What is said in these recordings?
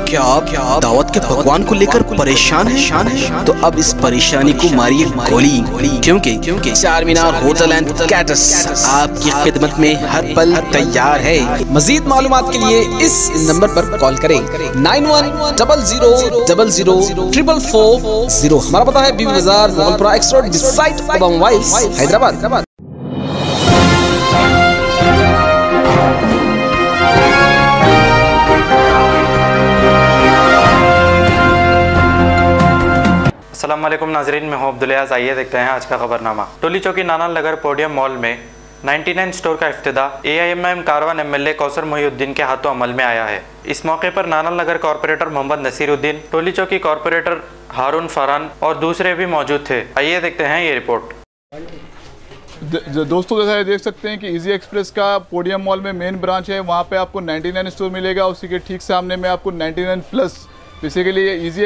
क्या आप दावत के भगवान को लेकर परेशान है? तो अब इस परेशानी को मारिए गोली, क्योंकि चार मीनार होटल एंड कैटर्स आपकी खिदमत में हर पल तैयार है। मजीद मालूमात के लिए इस नंबर पर कॉल करें 9100004440। हमारा पता है Bibi Bazaar, Moghalpura X road, beside Obama वाइल्स, हैदराबाद। अस्सलाम वालेकुम नाजरीन, मैं हूं अब्दुल अयाज। आइए देखते हैं आज का खबरनामा। टोली चौकी नाना नगर पोडियम मॉल में 99 स्टोर का इफ्तिताह AIMIM कारवान MLA कौसर मोहिउद्दीन के हाथों अमल में आया है। इस मौके पर नाना नगर कॉर्पोरेटर मोहम्मद नसीरुद्दीन, टोली चौकी कॉर्पोरेटर हारून फरहान और दूसरे भी मौजूद थे। आइए देखते हैं ये रिपोर्ट। दोस्तों, जैसा देख सकते हैं कि इजी एक्सप्रेस का पोडियम मॉल में मेन ब्रांच है। वहाँ पे आपको 99 स्टोर मिलेगा। उसी के ठीक सामने में आपको 99 प्लस, बेसिकली ये इजी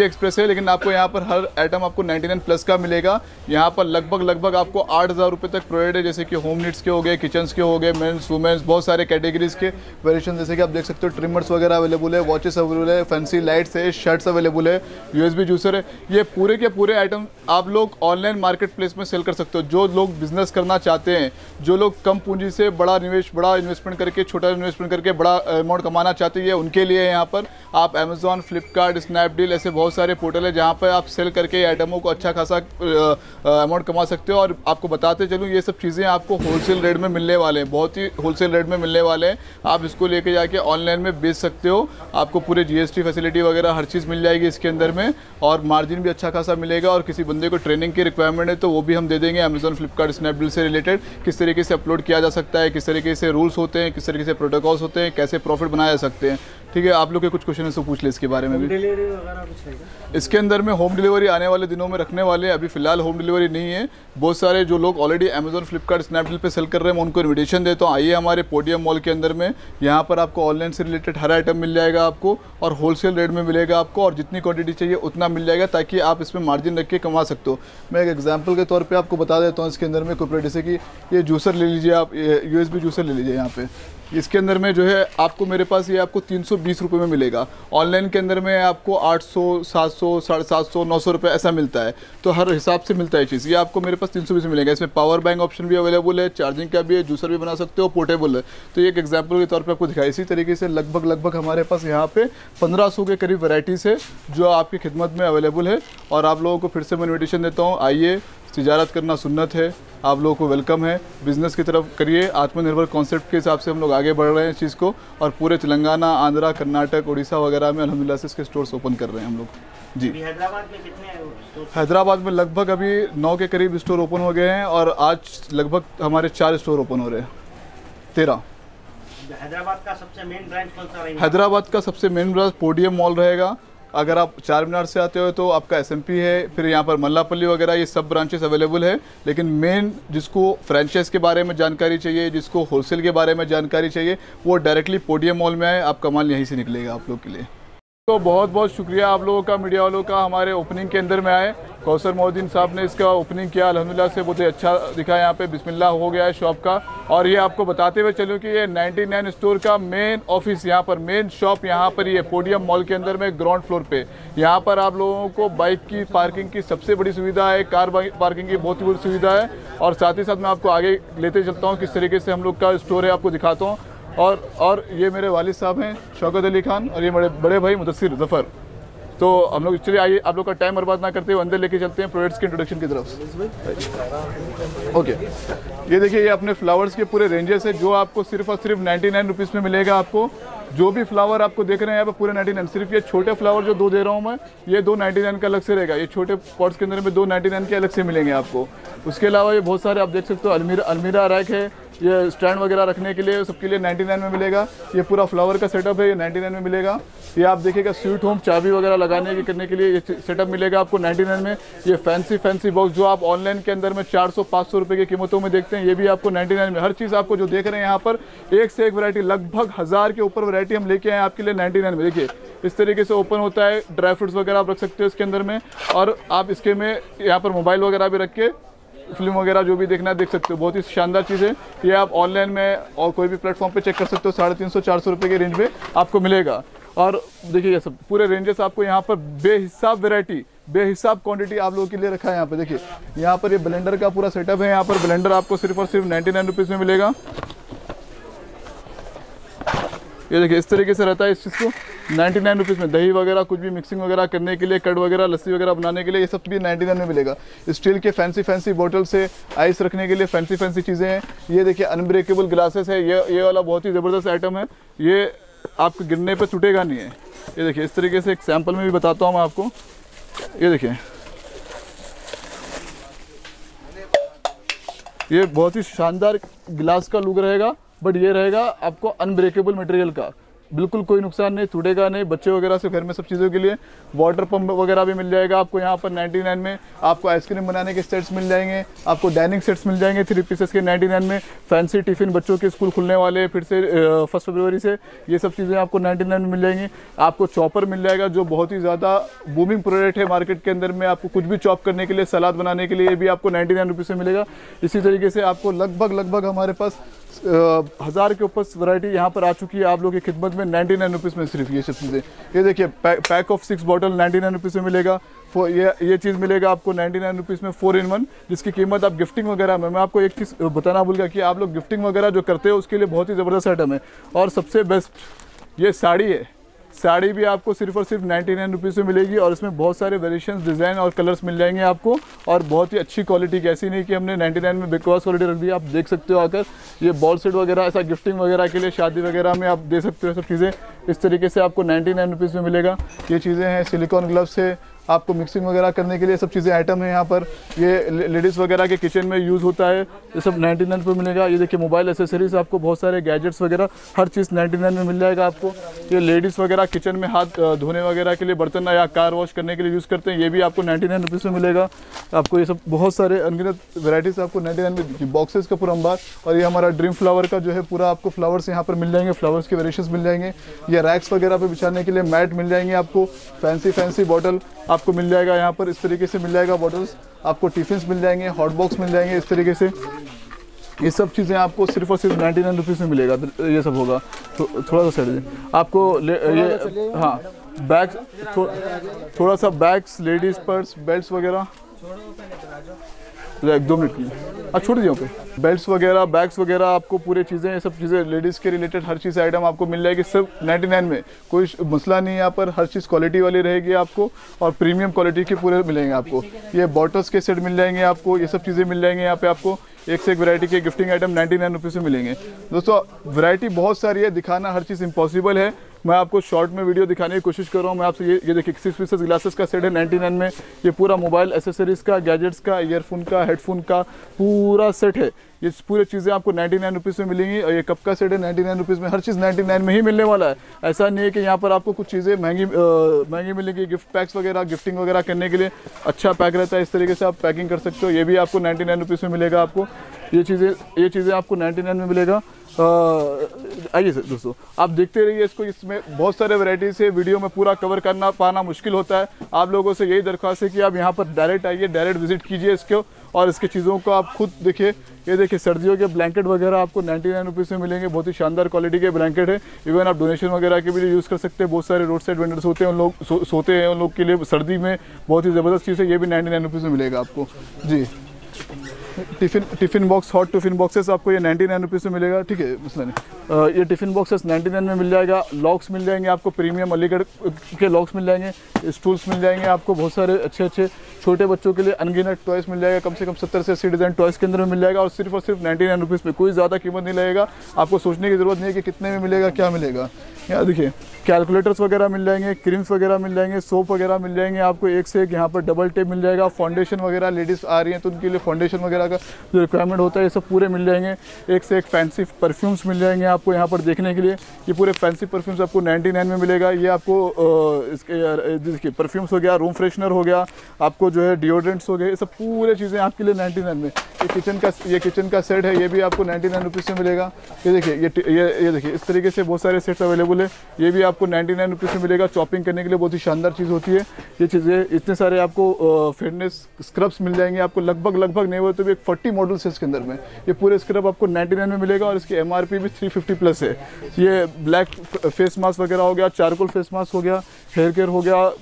एक्सप्रेस है, लेकिन आपको यहाँ पर हर आइटम आपको 99 प्लस का मिलेगा। यहाँ पर लगभग आपको 8,000 रुपये तक प्रोवाइड है, जैसे कि होम नीड्स के हो गए, किचन्स के हो गए, मेंस वुमेंस, बहुत सारे कैटेगरीज के वेरिएशन, जैसे कि आप देख सकते हो ट्रिमर्स वगैरह अवेलेबल है, वॉचेस अवेलेबल है, फैंसी लाइट्स है, शर्ट्स अवेलेबल है, USB जूसर है। ये पूरे के पूरे आइटम आप लोग ऑनलाइन मार्केट प्लेस में सेल कर सकते हो। जो लोग बिजनेस करना चाहते हैं, जो लोग कम पूंजी से बड़ा इन्वेस्टमेंट करके, छोटा इन्वेस्टमेंट करके बड़ा अमाउंट कमाना चाहते हैं, उनके लिए यहाँ पर आप अमेजॉन, फ्लिपकार्ट, स्नैपडील, ऐसे बहुत सारे पोर्टल है जहाँ पर आप सेल करके आइटमों को अच्छा खासा अमाउंट कमा सकते हो। और आपको बताते चलूँ, ये सब चीज़ें आपको होलसेल रेट में मिलने वाले हैं, बहुत ही होलसेल रेट में मिलने वाले हैं। आप इसको लेके जाके ऑनलाइन में बेच सकते हो। आपको पूरे GST फैसिलिटी वगैरह हर चीज़ मिल जाएगी इसके अंदर में, और मार्जिन भी अच्छा खासा मिलेगा। और किसी बंदे को ट्रेनिंग की रिक्वायरमेंट है तो वो भी हम दे देंगे। अमेजॉन, फ्लिपकार्ट, स्नैपडील से रिलेटेड किस तरीके से अपलोड किया जा सकता है, किस तरीके से रूल्स होते हैं, किस तरीके से प्रोटोकॉल्स होते हैं, कैसे प्रॉफिट बनाया जा सकते हैं। ठीक है, आप लोग के कुछ क्वेश्चन है तो पूछ ले इसके बारे में भी। डिलीवरी वगैरह कुछ है? इसके अंदर में होम डिलीवरी आने वाले दिनों में रखने वाले हैं। अभी फिलहाल होम डिलीवरी नहीं है। बहुत सारे जो लोग ऑलरेडी अमेजॉन, फ्लिपकार्ट, स्नैपडील पे सेल कर रहे हैं, मैं उनको इन्विटेशन देता हूँ, आइए हमारे पोडियम मॉल के अंदर में। यहाँ पर आपको ऑनलाइन से रिलेटेड हर आइटम मिल जाएगा आपको, और होलसेल रेट में मिलेगा आपको, और जितनी क्वांटिटी चाहिए उतना मिल जाएगा, ताकि आप इसमें मार्जिन रख के कमा सकते हो। मैं एक एग्जाम्पल के तौर पर आपको बता देता हूँ। इसके अंदर में कोई जैसे कि ये जूसर ले लीजिए आप, USB जूसर ले लीजिए। यहाँ पे इसके अंदर में जो है आपको, मेरे पास ये आपको 320 रुपये में मिलेगा। ऑनलाइन के अंदर में आपको 800, 700, 750, 900 रुपये ऐसा मिलता है। तो हर हिसाब से मिलता है चीज़। ये आपको मेरे पास 320 में मिलेगा। इसमें पावर बैंक ऑप्शन भी अवेलेबल है, चार्जिंग का भी है, जूसर भी बना सकते हो, पोर्टेबल है। तो ये एक एग्जाम्पल के तौर पर आपको दिखाया। इसी तरीके से लगभग हमारे पास यहाँ पे 1500 के करीब वैराइटीज़ है जो आपकी खिदमत में अवेलेबल है। और आप लोगों को फिर से मैं इन्विटेशन देता हूँ, आइए, तिजारत करना सुन्नत है, आप लोगों को वेलकम है। बिज़नेस की तरफ करिए। आत्मनिर्भर कॉन्सेप्ट के हिसाब से हम लोग आगे बढ़ रहे हैं इस चीज़ को, और पूरे तेलंगाना, आंध्रा, कर्नाटक, उड़ीसा वगैरह में अल्हम्दुलिल्लाह से इसके स्टोर्स ओपन कर रहे हैं हम लोग जी। हैदराबाद में कितने स्टोर? हैदराबाद में लगभग अभी 9 के करीब स्टोर ओपन हो गए हैं, और आज लगभग हमारे 4 स्टोर ओपन हो रहे हैं, 13। हैदराबाद का सबसे मेन ब्रांच कौन सा रहेगा? हैदराबाद का सबसे मेन ब्रांच पोडियम मॉल रहेगा। अगर आप चार मीनार से आते हो तो आपका SMP है, फिर यहाँ पर मल्लापल्ली वगैरह, ये सब ब्रांचेस अवेलेबल है। लेकिन मेन जिसको फ्रेंचाइज के बारे में जानकारी चाहिए, जिसको होलसेल के बारे में जानकारी चाहिए, वो डायरेक्टली पोडियम मॉल में आए। आपका माल यहीं से निकलेगा आप लोग के लिए। तो बहुत बहुत शुक्रिया आप लोगों का, मीडिया वालों का, हमारे ओपनिंग के अंदर में आए। कौसर मोहिउद्दीन साहब ने इसका ओपनिंग किया, अल्हम्दुलिल्लाह से बहुत ही अच्छा दिखा। यहाँ पे बिस्मिल्लाह हो गया है शॉप का। और ये आपको बताते हुए चलूँ कि ये 99 स्टोर का मेन ऑफिस, यहाँ पर मेन शॉप यहाँ पर ये पोडियम मॉल के अंदर में ग्राउंड फ्लोर पे। यहाँ पर आप लोगों को बाइक की पार्किंग की सबसे बड़ी सुविधा है, कार पार्किंग की बहुत ही बड़ी सुविधा है। और साथ ही साथ मैं आपको आगे लेते चलता हूँ, किस तरीके से हम लोग का स्टोर है आपको दिखाता हूँ। और ये मेरे वालिद साहब हैं शौकत अली खान, और ये मेरे बड़े भाई मुदस्सिर ज़फ़र। तो हम लोग चलिए, आइए आप लोग का टाइम बर्बाद ना करते हुए अंदर लेके चलते हैं प्रोडक्ट्स के इंट्रोडक्शन की तरफ। ओके, ये देखिए, ये अपने फ्लावर्स के पूरे रेंजेस है, जो आपको सिर्फ और सिर्फ 99 रुपीज़ में मिलेगा। आपको जो भी फ्लावर आपको देख रहे हैं यहाँ पे पूरे 99, सिर्फ ये छोटे फ्लावर जो 2 दे रहा हूँ मैं, ये 299 का अलग से रहेगा। ये छोटे पॉट्स के अंदर में 299 के अलग से मिलेंगे आपको। उसके अलावा ये बहुत सारे आप देख सकते हो, अलमीरा रैक है, ये स्टैंड वगैरह रखने के लिए, सबके लिए 99 में मिलेगा। ये पूरा फ्लावर का सेटअप है, ये 99 में मिलेगा। ये आप देखिएगा स्वीट होम, चाबी वगैरह लगाने की करने के लिए ये सेटअप मिलेगा आपको 99 में। ये फैंसी बॉक्स जो आप ऑनलाइन के अंदर में 400-500 रुपये की कीमतों में देखते हैं, ये भी आपको 99 में। हर चीज़ आपको जो देख रहे हैं यहाँ पर, एक से एक वैरायटी, लगभग 1000 के ऊपर वैरायटी हम लेके आए आपके लिए 99 में। देखिए इस तरीके से ओपन होता है, ड्राई फ्रूट्स वगैरह आप रख सकते हो इसके अंदर में। और आप इसके में यहाँ पर मोबाइल वगैरह भी रख के फिल्म वगैरह जो भी देखना है देख सकते हो। बहुत ही शानदार चीज़ है ये, आप ऑनलाइन में और कोई भी प्लेटफॉर्म पे चेक कर सकते हो। 350-400 रुपये के रेंज में आपको मिलेगा। और देखिए ये सब पूरे रेंजेस आपको यहाँ पर बेहिसाब वैरायटी, बेहिसाब क्वांटिटी आप लोगों के लिए रखा है यहाँ पे। देखिए यहाँ पर ये ब्लेंडर का पूरा सेटअप है। यहाँ पर ब्लेंडर आपको सिर्फ और सिर्फ 99 रुपीज़ में मिलेगा। ये देखिए इस तरीके से रहता है इस चीज़ को 99 रुपीज़ में। दही वगैरह कुछ भी मिक्सिंग वगैरह करने के लिए, कर्ड वगैरह, लस्सी वगैरह बनाने के लिए, ये सब भी 99 में मिलेगा। स्टील के फैंसी बॉटल से आइस रखने के लिए फैंसी चीज़ें हैं। ये देखिए अनब्रेकेबल ग्लासेस है। ये वाला बहुत ही ज़बरदस्त आइटम है। ये आपको गिरने पर टूटेगा नहीं है। ये देखिए इस तरीके से एक सैम्पल में भी बताता हूँ मैं आपको। ये देखिए ये बहुत ही शानदार ग्लास का लुक रहेगा, बट ये रहेगा आपको अनब्रेकेबल मटेरियल का, बिल्कुल कोई नुकसान नहीं, टूटेगा नहीं। बच्चे वगैरह से घर में सब चीज़ों के लिए वाटर पंप वगैरह भी मिल जाएगा आपको यहाँ पर 99 में। आपको आइसक्रीम बनाने के सेट्स मिल जाएंगे, आपको डाइनिंग सेट्स मिल जाएंगे 3 पीसेस के 99 में। फैंसी टिफ़िन, बच्चों के स्कूल खुलने वाले फिर से 1 फरवरी से, ये सब चीज़ें आपको 99 में मिल जाएंगी। आपको चॉपर मिल जाएगा जो बहुत ही ज़्यादा बूमिंग प्रोडक्ट है मार्केट के अंदर में। आपको कुछ भी चॉप करने के लिए, सलाद बनाने के लिए, ये भी आपको 99 रुपीज़ में मिलेगा। इसी तरीके से आपको लगभग हमारे पास 1000 के ऊपर वैरायटी यहाँ पर आ चुकी है आप लोगों की खिदमत में 99 रुपीज़ में सिर्फ ये सब चीज़ें। ये देखिए पैक ऑफ 6 बॉटल 99 रुपीज़ में मिलेगा। ये चीज़ मिलेगा आपको 99 रुपीज़ में 4 in 1, जिसकी कीमत आप गिफ्टिंग वगैरह में, मैं आपको एक चीज़ बताना भूल गया कि आप लोग गिफ्टिंग वगैरह जो करते हो उसके लिए बहुत ही ज़बरदस्त आइटम है। और सबसे बेस्ट ये साड़ी है। साड़ी भी आपको सिर्फ और सिर्फ 99 रुपीज़ में मिलेगी और इसमें बहुत सारे वेरिएशंस, डिज़ाइन और कलर्स मिल जाएंगे आपको, और बहुत ही अच्छी क्वालिटी की। ऐसी नहीं कि हमने 99 में बेकवास क्वालिटी रख दी। आप देख सकते हो आकर, ये बॉल सेट वगैरह ऐसा गिफ्टिंग वगैरह के लिए, शादी वगैरह में आप दे सकते हो। सब चीज़ें इस तरीके से आपको 99 रुपीज़ में मिलेगा। ये चीज़ें हैं सिलिकॉन ग्लव्स है, आपको मिक्सिंग वगैरह करने के लिए सब चीज़ें आइटम है यहाँ पर। ये लेडीज़ वगैरह के किचन में यूज़ होता है, ये सब 99 पर मिलेगा। ये देखिए मोबाइल एसेसरीज, आपको बहुत सारे गैजेट्स वगैरह हर चीज़ 99 में मिल जाएगा आपको। ये लेडीज़ वगैरह किचन में हाथ धोने वगैरह के लिए, बर्तन या कार वॉश करने के लिए यूज़ करते हैं, ये भी आपको 99 रुपीज़ में मिलेगा। आपको ये सब बहुत सारे अनगिनत वेराइटीज़ आपको 99 में, बॉक्सेस का पूरा अंबार। और ये हमारा ड्रीम फ्लावर का जो है पूरा आपको फ्लावर्स यहाँ पर मिल जाएंगे, फ्लावर्स के वेरिएशंस मिल जाएंगे। ये रैक्स वगैरह पर बिछाने के लिए मैट मिल जाएंगे आपको। फैंसी बॉटल आपको मिल जाएगा यहाँ पर, इस तरीके से मिल जाएगा बॉटल्स। आपको टिफिन्स मिल जाएंगे, हॉट बॉक्स मिल जाएंगे इस तरीके से। ये सब चीज़ें आपको सिर्फ और सिर्फ 99 रुपीज़ में मिलेगा। ये सब होगा तो थोड़ा सा साइड आपको ये, हाँ बैग्स, थोड़ा सा बैग्स, लेडीज़ पर्स, बेल्ट्स वगैरह, 1-2 मिनट के लिए छोड़ दिए पे। बेल्ट्स वगैरह, बैग्स वगैरह, आपको पूरे चीज़ें, ये सब चीज़ें लेडीज़ के रिलेटेड हर चीज़ आइटम आपको मिल जाएगी सिर्फ 99 में। कोई मसला नहीं है यहाँ पर, हर चीज़ क्वालिटी वाली रहेगी आपको और प्रीमियम क्वालिटी के पूरे मिलेंगे आपको। ये बॉटल्स के सेट मिल जाएंगे आपको, ये सब चीज़ें मिल जाएंगे यहाँ पे आपको। एक से एक वैरायटी के गिफ्टिंग आइटम 99 रुपीज़ में मिलेंगे। दोस्तों वैरायटी बहुत सारी है, दिखाना हर चीज़ इम्पॉसिबल है। मैं आपको शॉर्ट में वीडियो दिखाने की कोशिश कर रहा हूँ। मैं आपसे ये देखिए 6 पीसेस ग्लासेस का सेट है 99 में। ये पूरा मोबाइल एसेसरीज़ का, गैजेट्स का, ईयरफोन का, हेडफोन का पूरा सेट है। ये पूरी चीज़ें आपको 99 रुपीज़ में मिलेंगी। और ये कप का सेट है 99 रुपीज़ में। हर चीज़ 99 में ही मिलने वाला है। ऐसा नहीं है कि यहाँ पर आपको कुछ चीज़ें महंगी मिलेंगी। गिफ्ट पैक्स वगैरह, गिफ्टिंग वगैरह करने के लिए अच्छा पैक रहता है, इस तरीके से आप पैकिंग कर सकते हो। ये भी आपको 99 रुपीज़ में मिलेगा आपको। ये चीज़ें आपको 99 में मिलेगा। आइए दोस्तों आप देखते रहिए इसको। इसमें बहुत सारे वैरायटीज़ है, वीडियो में पूरा कवर करना पाना मुश्किल होता है। आप लोगों से यही दरख्वास्त है कि आप यहाँ पर डायरेक्ट आइए, डायरेक्ट विजिट कीजिए इसको और इसके चीज़ों को आप खुद देखिए। ये देखिए सर्दियों के ब्लैंकेट वगैरह आपको 99 रुपीज़ में मिलेंगे। बहुत ही शानदार क्वालिटी के ब्लैंकेट है। इवन आप डोनेशन वगैरह के भी यूज़ कर सकते हैं। बहुत सारे रोड साइड वेंडर्स होते हैं, उन लोग सोते हैं, उन लोग के लिए सर्दी में बहुत ही ज़बरदस्त चीज़ है। ये भी 99 रुपीज़ में मिलेगा आपको जी। Tiffin box, hot tiffin boxes आपको ये 99 रुपीज़ में मिलेगा। ठीक है, मसला नहीं। ये टिफ़िन बॉक्सेस 99 में मिल जाएगा। लॉक्स मिल जाएंगे आपको, प्रीमियम अलीगढ़ के लॉक्स मिल जाएंगे। स्टूल्स मिल जाएंगे आपको, बहुत सारे अच्छे छोटे बच्चों के लिए अनगिनत टॉयस मिल जाएगा। कम से कम 70 से 80 डिज़ाइन टॉयस के अंदर में मिल जाएगा और सिर्फ 99 रुपीज़ में। कोई ज़्यादा कीमत नहीं लगेगा। आपको सोचने की ज़रूरत नहीं है कि कितने में मिलेगा, क्या मिलेगा। यहाँ देखिए कैलकुलेटर्स वगैरह मिल जाएंगे, क्रीम्स वगैरह मिल जाएंगे, सोप वगैरह मिल जाएंगे आपको। एक से एक यहाँ पर डबल टेप मिल जाएगा। फाउंडेशन वगैरह, लेडीज़ आ रही हैं तो उनके लिए फाउंडेशन वगैरह का जो रिक्वायरमेंट होता है ये सब पूरे मिल जाएंगे। एक से एक फैंसी परफ्यूम्स मिल जाएंगे आपको यहाँ पर देखने के लिए। ये पूरे फैंसी परफ्यूम्स आपको 99 में मिलेगा। ये आपको इसके देखिए परफ्यूम्स हो गया, रूम फ्रेशनर हो गया, आपको जो है डिओड्रेंट्स हो गए, ये सब पूरे चीज़ें आपके लिए 99 में। ये किचन का सेट है, ये भी आपको 99 रुपीज़ में मिलेगा। ये देखिए ये देखिए इस तरीके से बहुत सारे सेट्स अवेलेबल है। ये भी आपको 99 रुपीज़ में मिलेगा। चॉपिंग करने के लिए बहुत ही शानदार चीज़ होती है ये चीज़ें। इतने सारे आपको फेयरनेस स्क्रब्स मिल जाएंगे आपको। लगभग नहीं हो तो भी लगभग 40 मॉडल्स है इसके अंदर में। ये पूरे स्क्रब आपको 99 में मिलेगा और इसकी MRP भी 350 प्लस है। ये ब्लैक फेस मास्क वगैरह हो गया, चारकोल फेस मास्क हो गया, हेयर केयर हो गया,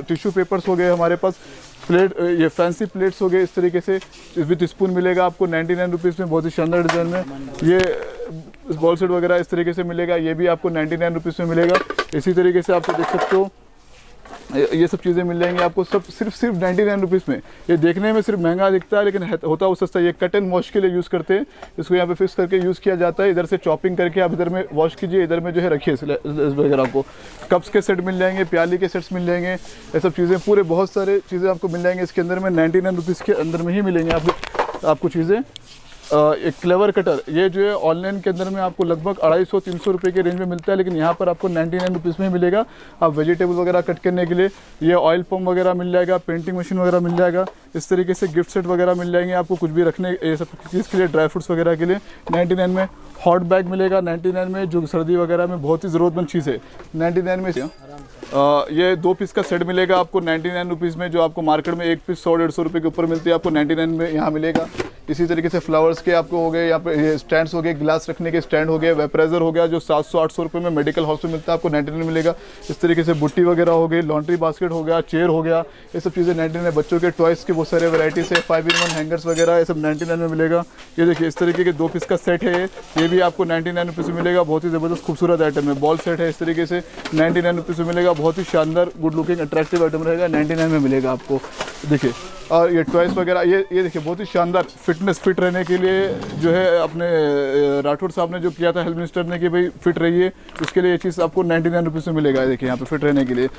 टिश्यू पेपर्स हो गए हमारे पास, प्लेट, ये फैंसी प्लेट्स हो गए इस तरीके से विद स्पून मिलेगा आपको 99 रुपीज़ में, बहुत ही शानदार डिज़ाइन में। ये बॉल सेट वगैरह इस तरीके से मिलेगा, ये भी आपको 99 रुपीज़ में मिलेगा। इसी तरीके से आप देख सकते हो ये सब चीज़ें मिल जाएंगी आपको सब सिर्फ 99 रुपीज़ में। ये देखने में सिर्फ महंगा दिखता है लेकिन होता वो सस्ता। ये कट एंड वॉश के लिए यूज़ करते हैं, इसको यहाँ पे फिक्स करके यूज़ किया जाता है। इधर से चॉपिंग करके आप इधर में वॉश कीजिए, इधर में जो है रखिए वगैरह। आपको कप्स के सेट मिल जाएंगे, प्याली के सेट्स मिल जाएंगे, ये सब चीज़ें पूरे बहुत सारे चीज़ें आपको मिल जाएंगे इसके अंदर में। 99 रुपीज़ के अंदर में ही मिलेंगे आपको चीज़ें। एक क्लेवर कटर, ये जो है ऑनलाइन के अंदर में आपको लगभग 250-300 रुपये के रेंज में मिलता है, लेकिन यहाँ पर आपको 99 रुपीज़ में मिलेगा। आप वेजिटेबल वगैरह कट करने के लिए ये ऑयल पम्प वगैरह मिल जाएगा, पेंटिंग मशीन वगैरह मिल जाएगा, इस तरीके से गिफ्ट सेट वगैरह मिल जाएंगे आपको, कुछ भी रखने ये सब चीज़ के लिए, ड्राई फ्रूट्स वगैरह के लिए 99 में। हॉट बैग मिलेगा 99 में, जो सर्दी वगैरह में बहुत ही ज़रूरतमंद चीज़ है। 99 में ये 2 पीस का सेट मिलेगा आपको 99 रुपीज़ में, जो आपको मार्केट में 1 पीस 100-150 रुपये के ऊपर मिलती है, आपको 99 में यहाँ मिलेगा। इसी तरीके से फ्लावर्स के आपको हो गए, यहाँ पे ये स्टैंड्स हो गए, गिलास रखने के स्टैंड हो गए, वेपराइजर हो गया जो 700-800 रुपये में मेडिकल हाउस में मिलता है, आपको 99 में मिलेगा। इस तरीके से बुट्टी वगैरह हो गई, लॉन्ड्री बास्केट हो गया, चेयर हो गया, ये सब चीज़ें 99 में। बच्चों के टॉयज़ के बहुत सारे वैराइटीज़ है, 5-in-1 हैंगर्स वगैरह, ये सब 99 में मिलेगा। ये देखिए इस तरीके के 2 पीस का सेट है, ये भी आपको 99 रुपीज़ में मिलेगा। बहुत ही ज़बरदस्त खूबसूरत आइटम है। बॉल सेट है इस तरीके से 99 रुपीज़ में मिलेगा, बहुत ही शानदार गुड लुकिंग अट्रैक्टिव आइटम रहेगा, 99 में मिलेगा आपको। देखिए और ये टॉयस वगैरह, ये देखिए बहुत ही शानदार फिट रहने के लिए जो है अपने राठौड़ साहब ने जो किया था हेल्थ मिनिस्टर ने कि भाई फिट रहिए, उसके लिए ये चीज़ आपको 99 रुपीज़ में मिलेगा। देखिए यहाँ पे फिट रहने के लिए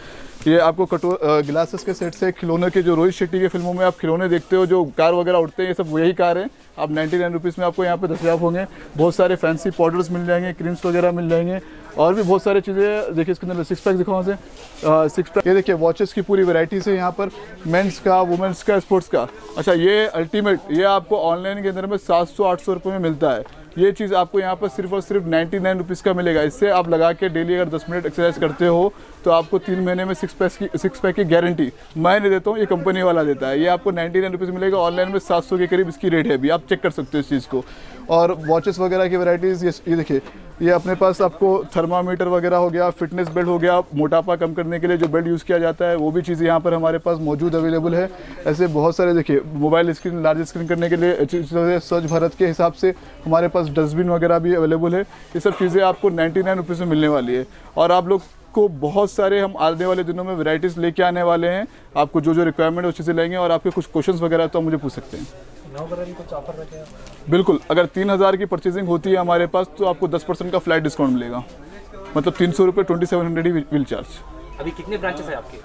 ये आपको ग्लासेस के सेट से, खिलौने के, जो रोहित शेट्टी के फिल्मों में आप खिलौने देखते हो जो कार वगैरह उठते हैं, ये सब वही कार है। आप 99 रुपीज़ में आपको यहाँ पे दस्तयाब होंगे। बहुत सारे फैंसी पाउडर्स मिल जाएंगे, क्रीम्स वगैरह मिल जाएंगे और भी बहुत सारी चीज़ें। देखिए इसके अंदर 6 पैक दिखाओ से 6 पैक। ये देखिए वॉचेस की पूरी वैराइटीज़ है यहाँ पर, मेंस का, वुमेंस का, स्पोर्ट्स का। अच्छा ये अल्टीमेट, ये आपको ऑनलाइन के अंदर में 700-800 रुपये में मिलता है। ये चीज़ आपको यहाँ पर सिर्फ और सिर्फ 99 रुपीज़ का मिलेगा। इससे आप लगा के डेली अगर 10 मिनट एक्सरसाइज करते हो तो आपको 3 महीने में 6 पैक की गारंटी मैं नहीं देता हूँ, ये कंपनी वाला देता है। ये आपको 99 रुपीज़ मिलेगा, ऑनलाइन में 700 के करीब इसकी रेट है, अभी आप चेक कर सकते हो इस चीज़ को। और वॉचेस वगैरह की वैराइटीज़ ये देखिए, ये अपने पास आपको थर्मामीटर वगैरह हो गया, फिटनेस बेल्ट हो गया, मोटापा कम करने के लिए जो बेल्ट यूज़ किया जाता है वो भी चीज़ें यहाँ पर हमारे पास मौजूद अवेलेबल है। ऐसे बहुत सारे देखिए, मोबाइल स्क्रीन लार्ज स्क्रीन करने के लिए स्वच्छ भारत के हिसाब से हमारे पास डस्टबिन वगैरह भी अवेलेबल है। ये सब चीज़ें आपको 99 रुपीज़ में मिलने वाली है। और आप लोग को बहुत सारे हम आने वाले दिनों में वैराइटीज़ लेके आने वाले हैं, आपको जो रिक्वायरमेंट है वो चीज़ें लेंगे। और आपके कुछ क्वेश्चंस वगैरह तो आप मुझे पूछ सकते हैं। कुछ ऑफर रखे हैं? बिल्कुल, अगर 3000 की परचेजिंग होती है हमारे पास तो आपको 10% का फ्लैट डिस्काउंट मिलेगा, मतलब 300 रुपये 2700 ही विल चार्ज। अभी कितने ब्रांचेस है आपके?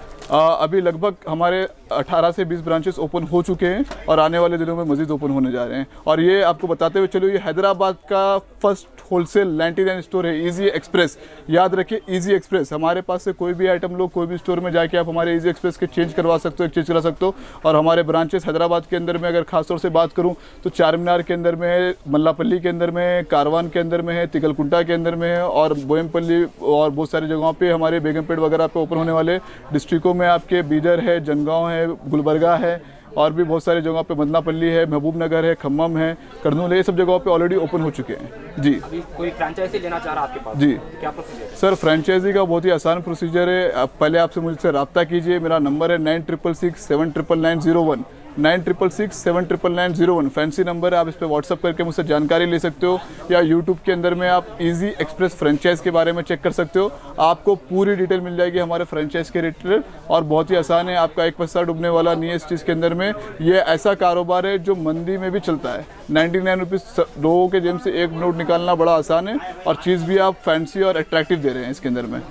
अभी लगभग हमारे 18 से 20 ब्रांचेस ओपन हो चुके हैं और आने वाले दिनों में मज़ीद ओपन होने जा रहे हैं। और ये आपको बताते हुए चलो, ये हैदराबाद का फर्स्ट होलसेल 99 स्टोर है, इजी एक्सप्रेस। याद रखिए इजी एक्सप्रेस। हमारे पास से कोई भी आइटम लो, कोई भी स्टोर में जाके आप हमारे इजी एक्सप्रेस के चेंज करवा सकते हो, एक्सचेंज करा सकते हो। और हमारे ब्रांचेस हैदराबाद के अंदर में अगर खासतौर से बात करूँ तो चार मीनार के अंदर में है, मल्लापल्ली के अंदर में है, कारवान के अंदर में है, तिगलकुंटा के अंदर में है और बोयमपल्ली और बहुत सारी जगहों पर हमारे बेगमपेट वगैरह पे ओपन होने वाले। डिस्ट्रिक्टों में आपके बीदर है, जनगांव है, गुलबर्गा है और भी बहुत सारी जगहों पे, मदनापल्ली है, महबूब नगर है, खम्मम है, करनूल है, ये सब जगहों पे ऑलरेडी ओपन हो चुके हैं। जी अभी कोई फ्रेंचाइजी लेना चाह रहा है आपके पास? जी क्या प्रोसीजर है? सर फ्रेंचाइजी का बहुत ही आसान प्रोसीजर है। आप पहले आपसे मुझसे रब्ता कीजिए। मेरा नंबर है 9666 79901 फैंसी नंबर है। आप इस पर व्हाट्सअप करके मुझसे जानकारी ले सकते हो या यूट्यूब के अंदर में आप इजी एक्सप्रेस फ्रेंचाइज के बारे में चेक कर सकते हो। आपको पूरी डिटेल मिल जाएगी हमारे फ्रेंचाइज के रिलेटेड और बहुत ही आसान है। आपका एक पैसा डूबने वाला नहीं है इस चीज़ के अंदर में। ये ऐसा कारोबार है जो मंदी में भी चलता है। 99 रुपीज़ लोगों के जेब से एक नोट निकालना बड़ा आसान है और चीज़ भी आप फैंसी और अट्रैक्टिव दे रहे हैं इसके अंदर में।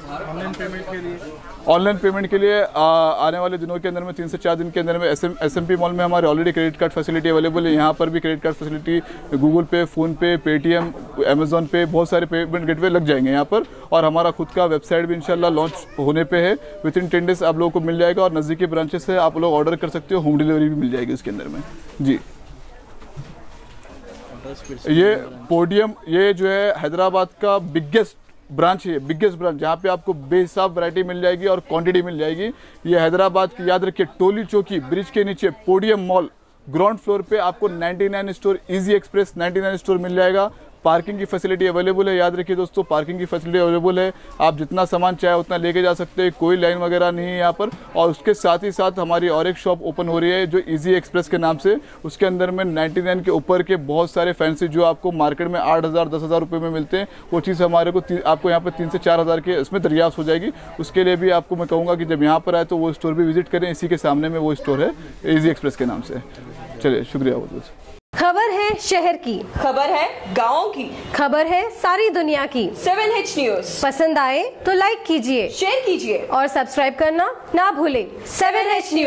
ऑनलाइन पेमेंट के लिए आने वाले दिनों के अंदर में 3 से 4 दिन के अंदर में SMP मॉल में हमारे already credit card facility available है। यहाँ पर भी क्रेडिट कार्ड फैसिलिटी गूगल पे, फ़ोनपे, पेटीएम, अमेज़ॉन पे, बहुत सारे पेमेंट गेटवे लग जाएंगे यहाँ पर। और हमारा खुद का वेबसाइट भी इंशाल्लाह लॉन्च होने पे है। विदिन 10 डेज आप लोगों को मिल जाएगा और नज़दीकी ब्रांचेस से आप लोग ऑर्डर कर सकते हो, होम डिलीवरी भी मिल जाएगी उसके अंदर में। जी ये पोडियम, ये जो है हैदराबाद का बिगेस्ट ब्रांच है, बिगेस्ट ब्रांच, जहाँ पे आपको बेहिसाब वैरायटी मिल जाएगी और क्वांटिटी मिल जाएगी। ये हैदराबाद की, याद रखिए, टोली चौकी ब्रिज के नीचे पोडियम मॉल ग्राउंड फ्लोर पे आपको 99 स्टोर इजी एक्सप्रेस 99 स्टोर मिल जाएगा। पार्किंग की फैसिलिटी अवेलेबल है, याद रखिए दोस्तों, पार्किंग की फैसिलिटी अवेलेबल है। आप जितना सामान चाहे उतना लेके जा सकते हैं, कोई लाइन वगैरह नहीं है यहाँ पर। और उसके साथ ही साथ हमारी और एक शॉप ओपन हो रही है जो इजी एक्सप्रेस के नाम से। उसके अंदर में 99 के ऊपर के बहुत सारे फैंसी जो आपको मार्केट में 8,000 10,000 रुपये में मिलते हैं, वो चीज़ हमारे को आपको यहाँ पर 3 से 4,000 के इसमें दरियाफ्त हो जाएगी। उसके लिए भी आपको मैं कहूँगा कि जब यहाँ पर आए तो वो स्टोर भी विजिट करें। इसी के सामने में वो स्टोर है इजी एक्सप्रेस के नाम से। चलिए, शुक्रिया बहुत बहुत। खबर है शहर की, खबर है गाँव की, खबर है सारी दुनिया की। 7H न्यूज पसंद आए तो लाइक कीजिए, शेयर कीजिए और सब्सक्राइब करना ना भूलें। 7H news.